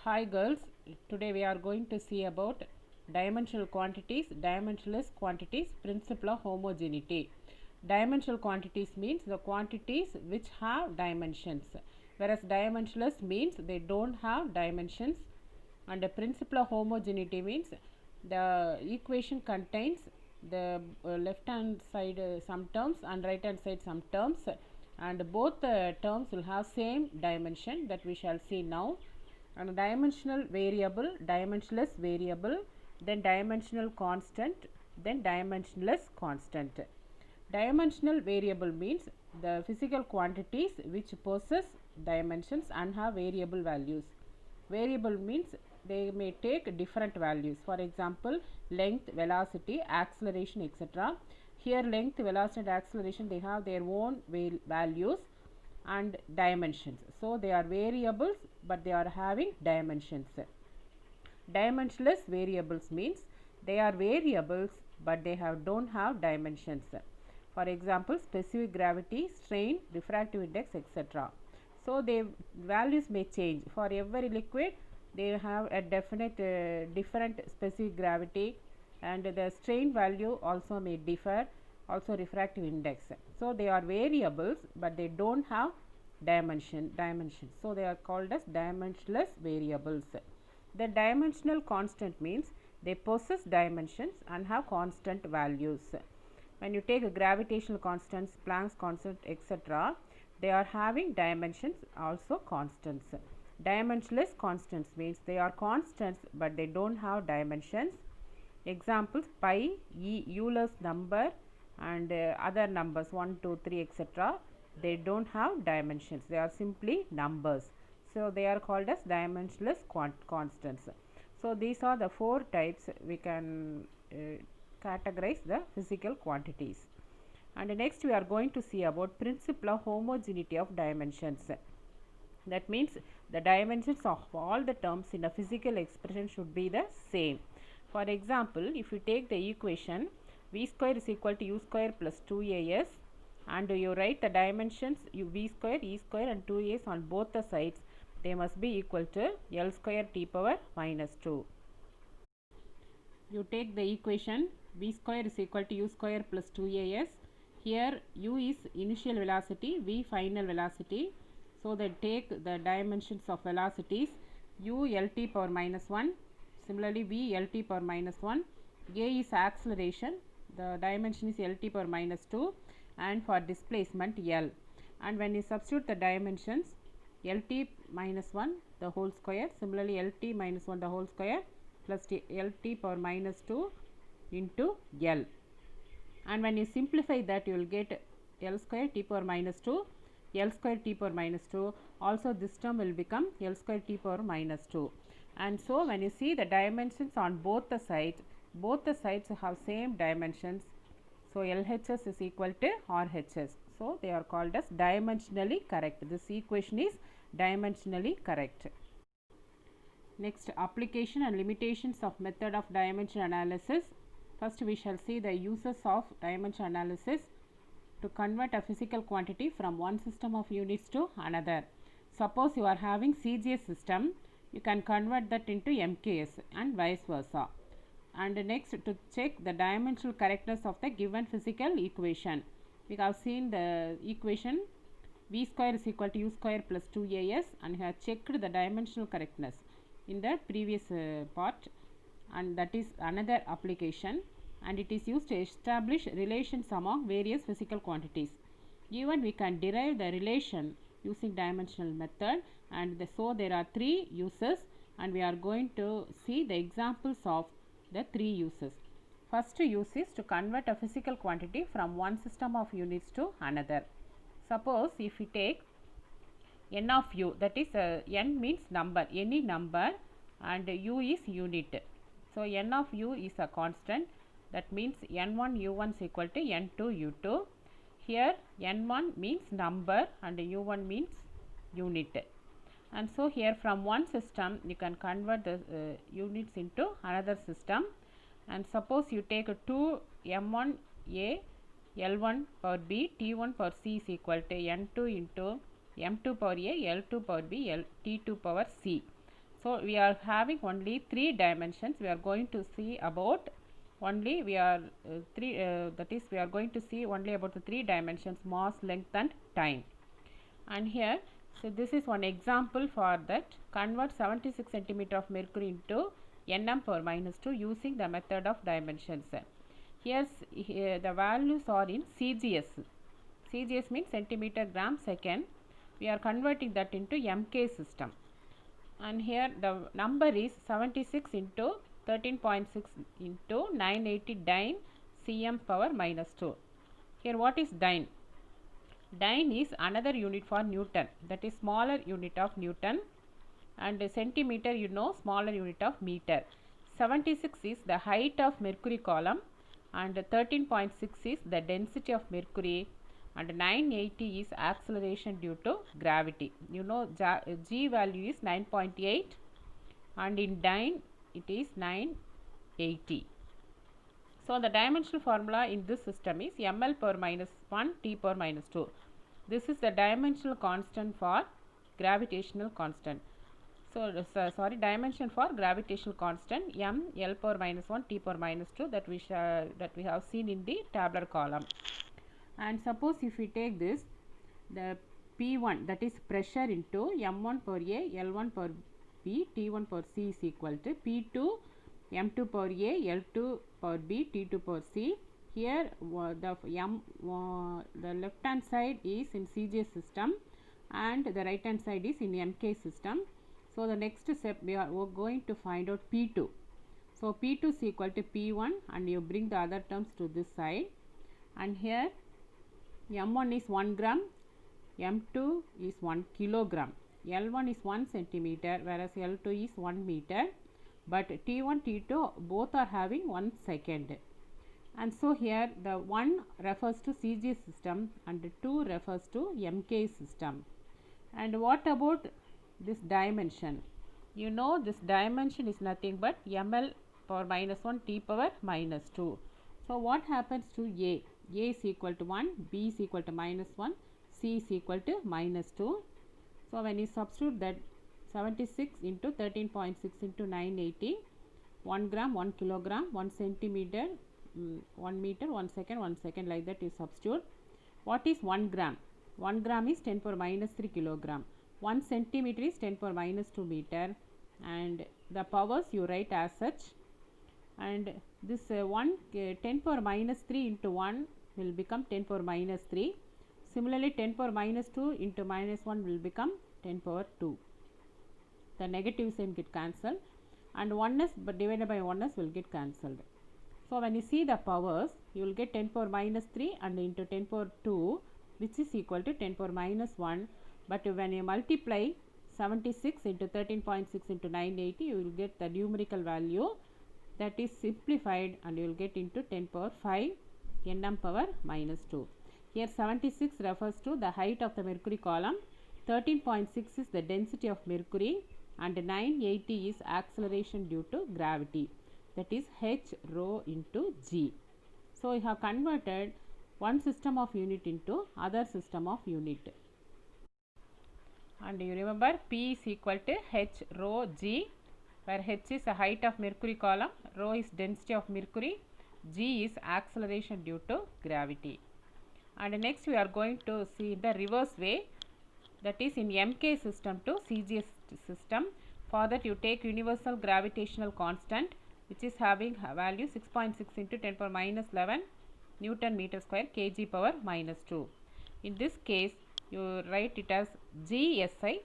Hi girls, today we are going to see about dimensional quantities, dimensionless quantities, principle of homogeneity. Dimensional quantities means the quantities which have dimensions, whereas dimensionless means they don't have dimensions, and the principle of homogeneity means the equation contains the left hand side some terms and right hand side some terms, and both terms will have same dimension that we shall see now. And dimensional variable, dimensionless variable, then dimensional constant, then dimensionless constant. Dimensional variable means the physical quantities which possess dimensions and have variable values. Variable means they may take different values. For example, length, velocity, acceleration, etc. Here length, velocity and acceleration, they have their own values and dimensions. So they are variables but they are having dimensions. Dimensionless variables means they are variables but they don't have dimensions. For example, specific gravity, strain, refractive index, etc. So their values may change. For every liquid they have a definite different specific gravity, and the strain value also may differ, also refractive index. So they are variables but they don't have dimensions. So they are called as dimensionless variables. The dimensional constant means they possess dimensions and have constant values. When you take a gravitational constants, Planck's constant, etc., they are having dimensions, also constants. Dimensionless constants means they are constants but they don't have dimensions. Examples: pi, e, Euler's number, and other numbers 1, 2, 3, etc. They don't have dimensions, they are simply numbers. So they are called as dimensionless constants. So these are the four types we can categorize the physical quantities. And next we are going to see about principle of homogeneity of dimensions. That means the dimensions of all the terms in a physical expression should be the same. For example, if you take the equation v square is equal to u square plus 2as, and you write the dimensions v square, e square and 2as on both the sides, they must be equal to L square t power minus 2. You take the equation v square is equal to u square plus 2as. Here u is initial velocity, v final velocity. So they take the dimensions of velocities u lt power minus 1, similarly v lt power minus 1. A is acceleration, the dimension is lt power minus 2, and for displacement L. And when you substitute the dimensions, lt minus 1 the whole square, similarly lt minus 1 the whole square plus lt power minus 2 into L. And when you simplify that, you will get L square t power minus 2, L square t power minus 2. Also this term will become L square t power minus 2. And so when you see the dimensions on both the sides have same dimensions. So LHS is equal to RHS. So they are called as dimensionally correct. This equation is dimensionally correct. Next, application and limitations of method of dimension analysis. First we shall see the uses of dimension analysis to convert a physical quantity from one system of units to another. Suppose you are having CGS system, you can convert that into MKS and vice versa. And next, to check the dimensional correctness of the given physical equation. We have seen the equation v square is equal to u square plus 2as, and we have checked the dimensional correctness in the previous part, and that is another application, and it is used to establish relations among various physical quantities. Even we can derive the relation using dimensional method, and so there are three uses, and we are going to see the examples of the three uses. First use is to convert a physical quantity from one system of units to another. Suppose if we take n of u, that is n means number, any number, and u is unit. So n of u is a constant, that means n1 u1 is equal to n2 u2. Here n1 means number and u1 means unit. And so here from one system you can convert the units into another system. And suppose you take 2 m1 a L1 power b T1 power c is equal to n2 into m2 power a L2 power b T2 power c. So we are having only 3 dimensions. We are going to see about only we are that is we are going to see only about the 3 dimensions: mass, length and time. And here, so this is one example for that. Convert 76 centimeter of mercury into Nm power minus 2 using the method of dimensions. Here the values are in CGS. CGS means centimeter gram second. We are converting that into MK system. And here the number is 76 into 13.6 into 980 dyne cm power minus 2. Here what is dyne? Dyne is another unit for Newton, that is smaller unit of Newton, and centimeter you know smaller unit of meter. 76 is the height of mercury column and 13.6 is the density of mercury and 980 is acceleration due to gravity. You know G value is 9.8 and in dyne it is 980. So the dimensional formula in this system is ml power minus 1 t power minus 2. This is the dimensional constant for gravitational constant. So dimension for gravitational constant m l power minus 1 t power minus 2 that we have seen in the tabular column. And suppose if we take this, the P1, that is pressure, into m1 power a, l1 power b, t1 power c is equal to P2 m2 power a, l2 power b, t2 power c. Here the left hand side is in CGS system and the right hand side is in MK system. So the next step we are going to find out P2. So P2 is equal to P1 and you bring the other terms to this side, and here m1 is 1 gram, m2 is 1 kilogram, l1 is 1 centimeter whereas l2 is 1 meter, but t1 t2 both are having 1 second. And so here the 1 refers to CGS system and 2 refers to MK system. And what about this dimension? You know this dimension is nothing but ml power minus 1 t power minus 2. So what happens to A? A is equal to 1, B is equal to minus 1, C is equal to minus 2. So when you substitute that 76 into 13.6 into 980, 1 gram, 1 kilogram, 1 centimeter, 1 meter, 1 second, 1 second, like that you substitute. What is 1 gram? 1 gram is 10 power minus 3 kilogram. 1 centimeter is 10 power minus 2 meter, and the powers you write as such. And this 10 power minus 3 into 1 will become 10 power minus 3. Similarly 10 power minus 2 into minus 1 will become 10 power 2. The negative sign get cancelled and 1s but divided by 1s will get cancelled. So when you see the powers, you will get 10 power minus 3 and into 10 power 2, which is equal to 10 power minus 1. But when you multiply 76 into 13.6 into 980, you will get the numerical value that is simplified, and you will get into 10 power 5 Nm power minus 2. Here 76 refers to the height of the mercury column, 13.6 is the density of mercury, and 980 is acceleration due to gravity, that is h rho into g. So you have converted one system of unit into other system of unit. And you remember P is equal to h rho g, where h is the height of mercury column, rho is density of mercury, g is acceleration due to gravity. And next we are going to see the reverse way, that is in MK system to CGS system. For that you take universal gravitational constant, which is having value 6.6 into 10 power minus 11 Newton meter square kg power minus 2. In this case you write it as GSI.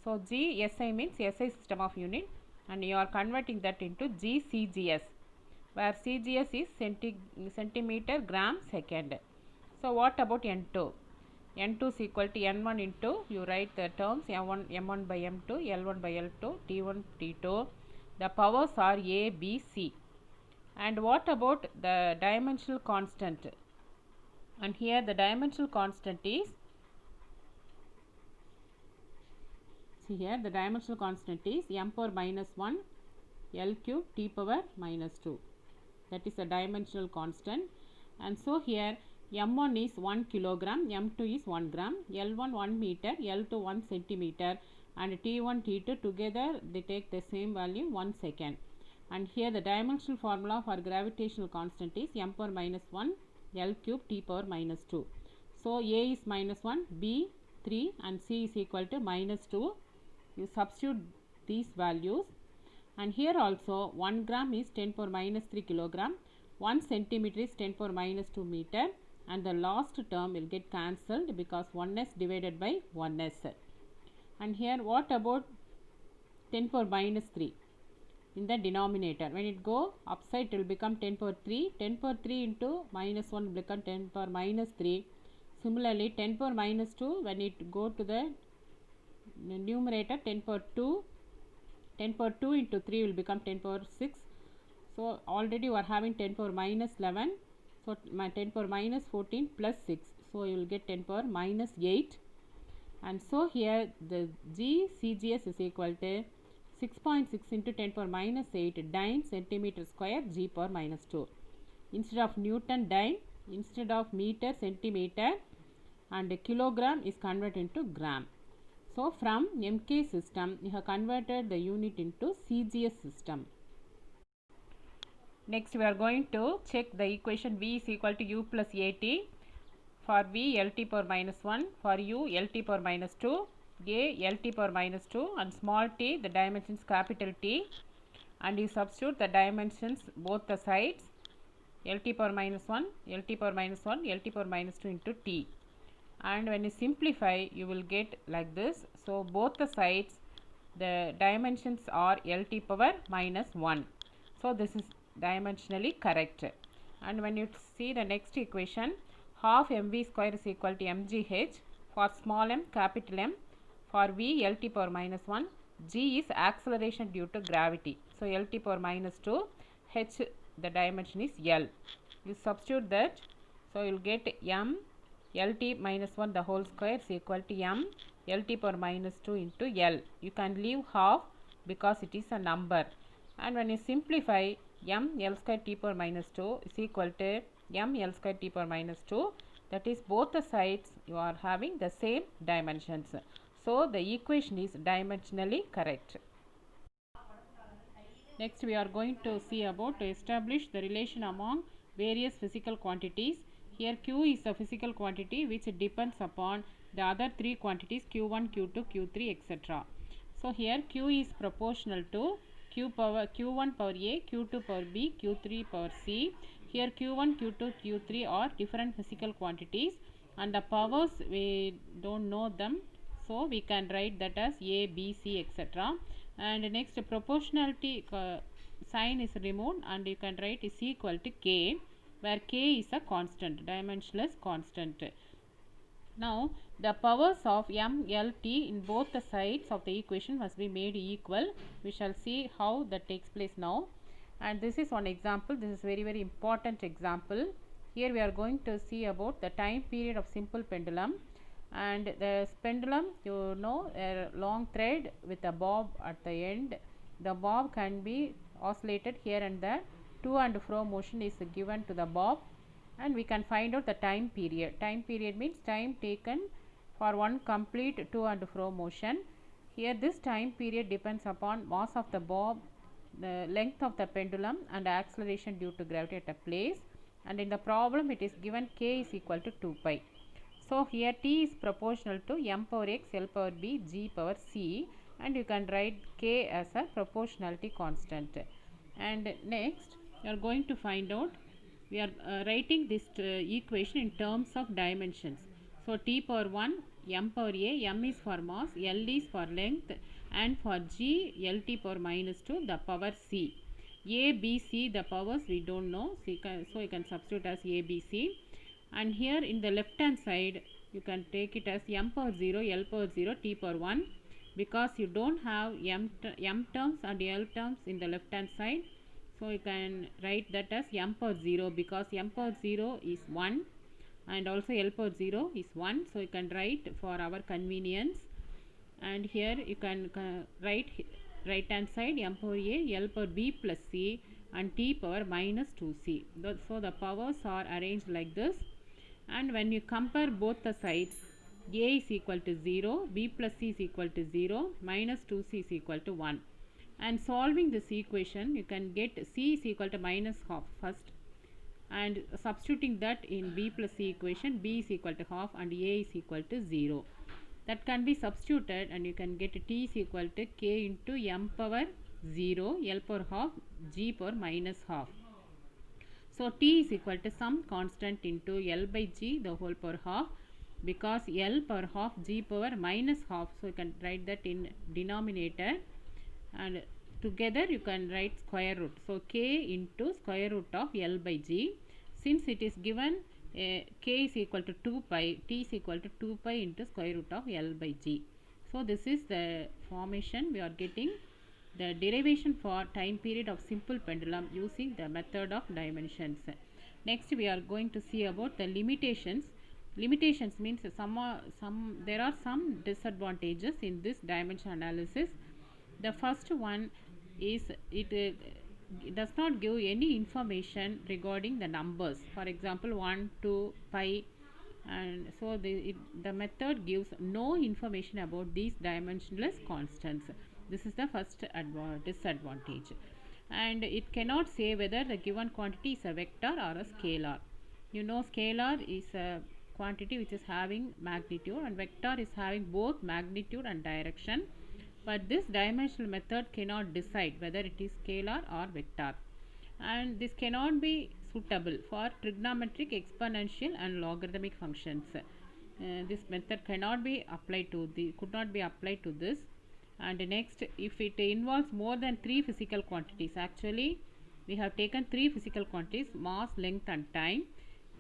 So GSI means SI system of unit, and you are converting that into GCGS, where CGS is centimeter gram second. So what about N2? N2 is equal to N1 into, you write the terms M1 by M2, L1 by L2, T1, T2. The powers are A, B, C. And what about the dimensional constant? And here the dimensional constant is, see here the dimensional constant is m power minus 1 L cube T power minus 2. That is the dimensional constant. And so here m1 is 1 kilogram, m2 is 1 gram, l1 1 meter, l2 1 centimeter, and T1 T2 together they take the same value 1 second. And here the dimensional formula for gravitational constant is m power minus 1 L cube T power minus 2. So A is minus 1, B 3 and C is equal to minus 2. You substitute these values, and here also 1 gram is 10 power minus 3 kilogram, 1 centimeter is 10 power minus 2 meter, and the last term will get cancelled because 1s divided by 1s. And here what about 10 power minus 3 in the denominator? When it go upside it will become 10 power 3, 10 power 3 into minus 1 will become 10 power minus 3. Similarly 10 power minus 2 when it go to the numerator 10 power 2, 10 power 2 into 3 will become 10 power 6. So already you are having 10 power minus 11, so my 10 power minus 14 plus 6, so you will get 10 power minus 8. And so here the GCGS is equal to 6.6 into 10 power minus 8 dyne centimeter square G power minus 2. Instead of Newton dyne, instead of meter centimeter, and kilogram is converted into gram. So from MK system you have converted the unit into CGS system. Next we are going to check the equation V is equal to U plus AT. For V LT power minus 1, for U LT power minus 2, A LT power minus 2, and small t the dimensions capital T, and you substitute the dimensions both the sides LT power minus 1, LT power minus 1, LT power minus 2 into T, and when you simplify you will get like this. So both the sides the dimensions are LT power minus 1, so this is dimensionally correct. And when you see the next equation, half mv square is equal to mgh for small m capital M, for v LT power minus 1, g is acceleration due to gravity, so LT power minus 2, h the dimension is L. You substitute that, so you will get m LT minus 1 the whole square is equal to m LT power minus 2 into L. You can leave half because it is a number, and when you simplify m L square T power minus 2 is equal to m L square T power minus 2, that is both the sides you are having the same dimensions, so the equation is dimensionally correct. Next we are going to see about to establish the relation among various physical quantities. Here Q is a physical quantity which depends upon the other three quantities Q1, Q2, Q3 etc. So here Q is proportional to Q1 power A, Q2 power B, Q3 power C. Here Q1, Q2, Q3 are different physical quantities, and the powers we don't know them, so we can write that as A, B, C etc. And next proportionality sign is removed and you can write is equal to K, where K is a constant, dimensionless constant. Now the powers of m, L, T in both the sides of the equation must be made equal. We shall see how that takes place now. And this is one example. This is very important example. Here we are going to see about the time period of simple pendulum. And the pendulum, you know, a long thread with a bob at the end. The bob can be oscillated here and there. To and fro motion is given to the bob, and we can find out the time period. Time period means time taken for one complete to and fro motion. Here this time period depends upon mass of the bob, the length of the pendulum, and acceleration due to gravity at a place. And in the problem it is given K is equal to 2 pi. So here T is proportional to m power x, L power b, G power c, and you can write K as a proportionality constant. And next we are going to find out, we are writing this equation in terms of dimensions. So T power 1, m power a, m is for mass, L is for length, and for G, LT power minus 2 the power c. A, B, C the powers we don't know, so you can substitute as A, B, C. And here in the left hand side you can take it as m power 0, L power 0, T power 1, because you don't have m terms and L terms in the left hand side. So you can write that as m power 0, because m power 0 is 1 and also L power 0 is 1. So you can write for our convenience. And here you can write right hand side m power a, L power b plus c, and T power minus 2c. So the powers are arranged like this. And when you compare both the sides, a is equal to 0, b plus c is equal to 0, minus 2c is equal to 1. And solving this equation, you can get c is equal to minus half first, and substituting that in b plus c equation, b is equal to half and a is equal to 0. That can be substituted and you can get t is equal to k into m power 0, l power half, g power minus half. So t is equal to some constant into l by g the whole power half, because l power half g power minus half. So you can write that in denominator, and together you can write square root. So k into square root of l by g. Since it is given k is equal to 2 pi, t is equal to 2 pi into square root of l by g. So this is the formation we are getting the derivation for time period of simple pendulum using the method of dimensions. Next we are going to see about the limitations. Limitations means there are some disadvantages in this dimension analysis. The first one is it does not give any information regarding the numbers. For example, 1, 2, pi, and so the method gives no information about these dimensionless constants. This is the first disadvantage. And it cannot say whether the given quantity is a vector or a scalar. You know, scalar is a quantity which is having magnitude, and vector is having both magnitude and direction. But this dimensional method cannot decide whether it is scalar or vector. And this cannot be suitable for trigonometric, exponential and logarithmic functions. This method cannot be applied to could not be applied to this. And next, if it involves more than 3 physical quantities, actually we have taken 3 physical quantities, mass, length and time.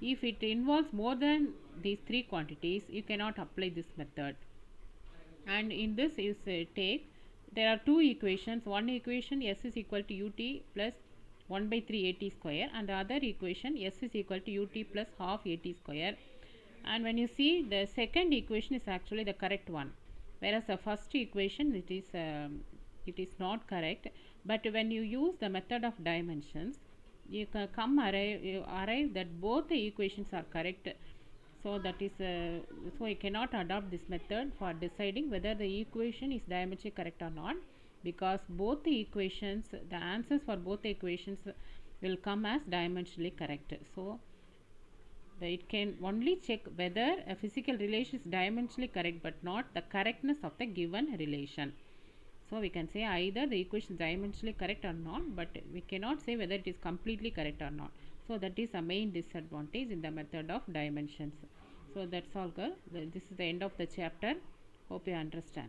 If it involves more than these 3 quantities, you cannot apply this method. And in this is there are two equations. One equation, s is equal to ut plus 1 by 3 at square, and the other equation, s is equal to ut plus half at square. And when you see, the second equation is actually the correct one, whereas the first equation it is not correct. But when you use the method of dimensions, you can arrive that both the equations are correct. So that is so you cannot adopt this method for deciding whether the equation is dimensionally correct or not, because both the equations, the answers for both the equations will come as dimensionally correct. So it can only check whether a physical relation is dimensionally correct but not the correctness of the given relation. So we can say either the equation is dimensionally correct or not, but we cannot say whether it is completely correct or not. So that is a main disadvantage in the method of dimensions. So that's all, girl. This is the end of the chapter. Hope you understand.